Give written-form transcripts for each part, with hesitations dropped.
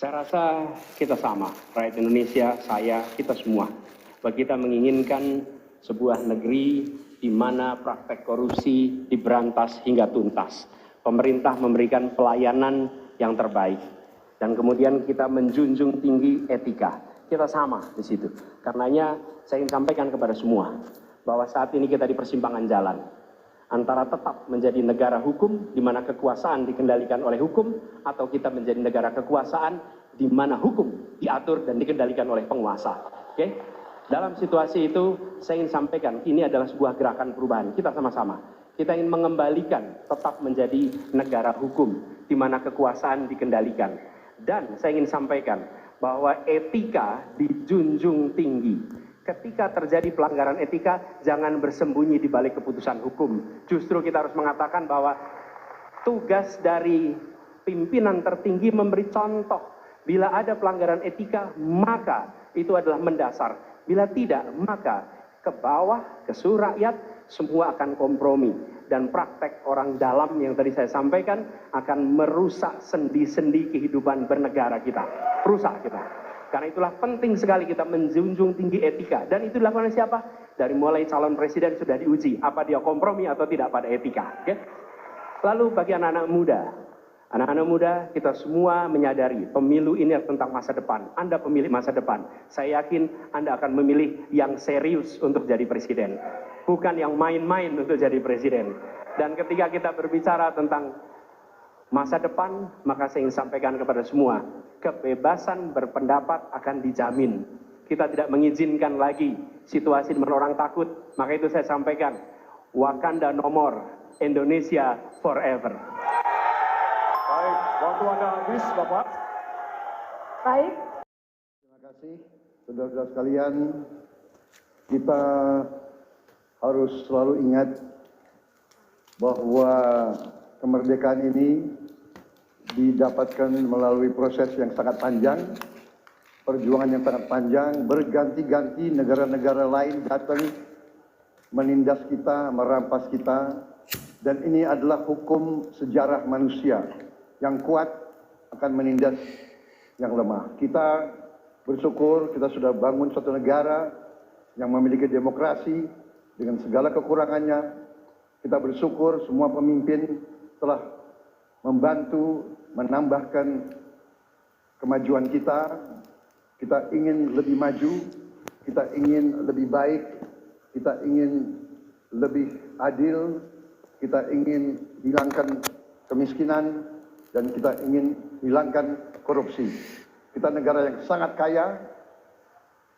Saya rasa kita sama, rakyat Indonesia, saya, kita semua. Bahwa kita menginginkan sebuah negeri di mana praktek korupsi diberantas hingga tuntas. Pemerintah memberikan pelayanan yang terbaik. Dan kemudian kita menjunjung tinggi etika. Kita sama di situ. Karenanya saya ingin sampaikan kepada semua bahwa saat ini kita di persimpangan jalan antara tetap menjadi negara hukum di mana kekuasaan dikendalikan oleh hukum, atau kita menjadi negara kekuasaan di mana hukum diatur dan dikendalikan oleh penguasa. Oke? Dalam situasi itu saya ingin sampaikan ini adalah sebuah gerakan perubahan. Kita sama-sama. Kita ingin mengembalikan tetap menjadi negara hukum di mana kekuasaan dikendalikan. Dan saya ingin sampaikan bahwa etika dijunjung tinggi. Ketika terjadi pelanggaran etika, jangan bersembunyi di balik keputusan hukum. Justru kita harus mengatakan bahwa tugas dari pimpinan tertinggi memberi contoh. Bila ada pelanggaran etika, maka itu adalah mendasar. Bila tidak, maka ke bawah, ke seluruh rakyat, semua akan kompromi. Dan praktek orang dalam yang tadi saya sampaikan akan merusak sendi-sendi kehidupan bernegara kita. Rusak kita. Karena itulah penting sekali kita menjunjung tinggi etika. Dan itu dilakukan oleh siapa? Dari mulai calon presiden sudah diuji. Apa dia kompromi atau tidak pada etika. Okay? Lalu bagi anak-anak muda. Anak-anak muda kita semua menyadari pemilu ini tentang masa depan. Anda pemilih masa depan. Saya yakin Anda akan memilih yang serius untuk jadi presiden. Bukan yang main-main untuk jadi presiden. Dan ketika kita berbicara tentang masa depan, maka saya ingin sampaikan kepada semua, kebebasan berpendapat akan dijamin. Kita tidak mengizinkan lagi situasi di mana orang takut. Maka itu saya sampaikan, Wakanda no more, Indonesia forever. Baik, waktu Anda habis, Bapak. Baik. Terima kasih, saudara-saudara sekalian. Kita harus selalu ingat bahwa kemerdekaan ini didapatkan melalui proses yang sangat panjang, perjuangan yang sangat panjang, berganti-ganti negara-negara lain datang menindas kita, merampas kita, dan ini adalah hukum sejarah manusia. Yang kuat akan menindas yang lemah. Kita bersyukur kita sudah bangun suatu negara yang memiliki demokrasi dengan segala kekurangannya. Kita bersyukur semua pemimpin telah membantu menambahkan kemajuan kita. Kita ingin lebih maju, kita ingin lebih baik, kita ingin lebih adil, kita ingin hilangkan kemiskinan, dan kita ingin hilangkan korupsi. Kita negara yang sangat kaya,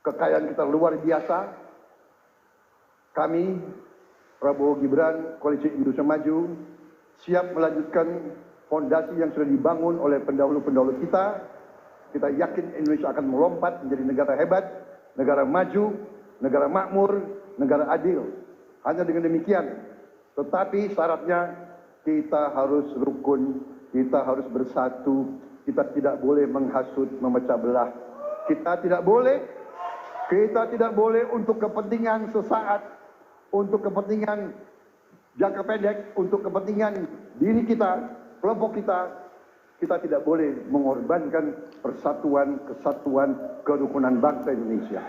kekayaan kita luar biasa. Kami, Prabowo Gibran, Koalisi Indonesia Maju, siap melanjutkan fondasi yang sudah dibangun oleh pendahulu-pendahulu kita. Kita yakin Indonesia akan melompat menjadi negara hebat, negara maju, negara makmur, negara adil. Hanya dengan demikian. Tetapi syaratnya kita harus rukun, kita harus bersatu, kita tidak boleh menghasut, memecah belah. Kita tidak boleh untuk kepentingan sesaat, untuk kepentingan jangka pendek, untuk kepentingan diri kita, kelompok kita, kita tidak boleh mengorbankan persatuan, kesatuan, kerukunan bangsa Indonesia.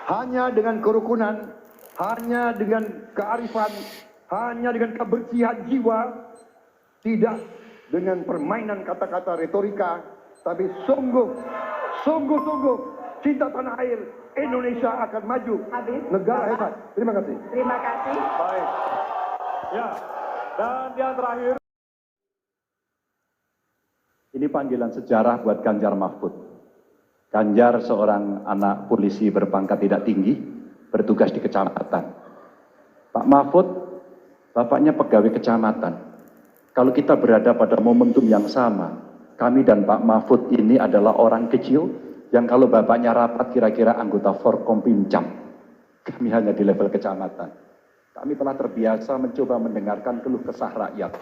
Hanya dengan kerukunan, hanya dengan kearifan, hanya dengan kebersihan jiwa, tidak dengan permainan kata-kata retorika, tapi sungguh-sungguh cinta tanah air, Indonesia akan maju. Habis. Negara hebat. Terima kasih. Terima kasih. Baik. Ya, dan yang terakhir. Ini panggilan sejarah buat Ganjar Mahfud. Ganjar seorang anak polisi berpangkat tidak tinggi, bertugas di kecamatan. Pak Mahfud, bapaknya pegawai kecamatan. Kalau kita berada pada momentum yang sama, kami dan Pak Mahfud ini adalah orang kecil yang kalau bapaknya rapat kira-kira anggota Forkompimcam. Kami hanya di level kecamatan. Kami telah terbiasa mencoba mendengarkan keluh kesah rakyat.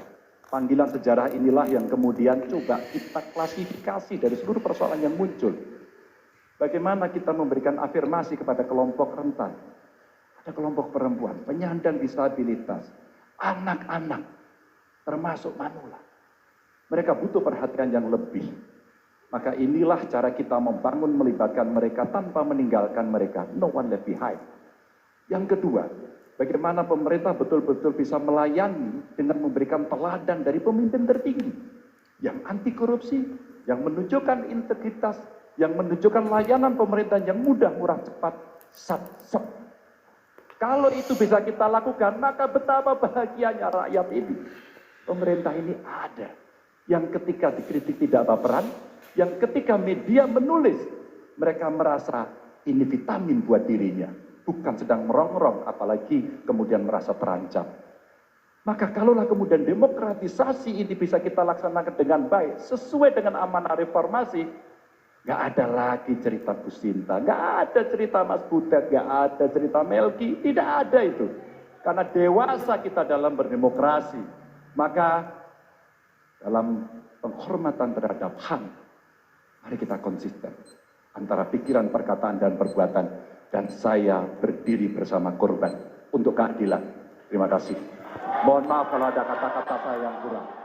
Panggilan sejarah inilah yang kemudian coba kita klasifikasi dari seluruh persoalan yang muncul. Bagaimana kita memberikan afirmasi kepada kelompok rentan, ada kelompok perempuan, penyandang disabilitas, anak-anak, termasuk manula. Mereka butuh perhatian yang lebih. Maka inilah cara kita membangun melibatkan mereka tanpa meninggalkan mereka. No one left behind. Yang kedua, bagaimana pemerintah betul-betul bisa melayani dengan memberikan teladan dari pemimpin tertinggi yang anti korupsi, yang menunjukkan integritas, yang menunjukkan layanan pemerintahan yang mudah, murah, cepat, sat. Kalau itu bisa kita lakukan, maka betapa bahagianya rakyat ini. Pemerintah ini ada yang ketika dikritik tidak baperan, yang ketika media menulis, mereka merasa ini vitamin buat dirinya, bukan sedang merongrong, apalagi kemudian merasa terancam. Maka kalaulah kemudian demokratisasi ini bisa kita laksanakan dengan baik, sesuai dengan amanah reformasi, nggak ada lagi cerita Bu Sinta, nggak ada cerita Mas Butet, nggak ada cerita Melki, tidak ada itu. Karena dewasa kita dalam berdemokrasi, maka dalam penghormatan terhadap HAM, mari kita konsisten antara pikiran, perkataan, dan perbuatan. Dan saya berdiri bersama korban untuk keadilan. Terima kasih. Mohon maaf kalau ada kata-kata saya yang kurang.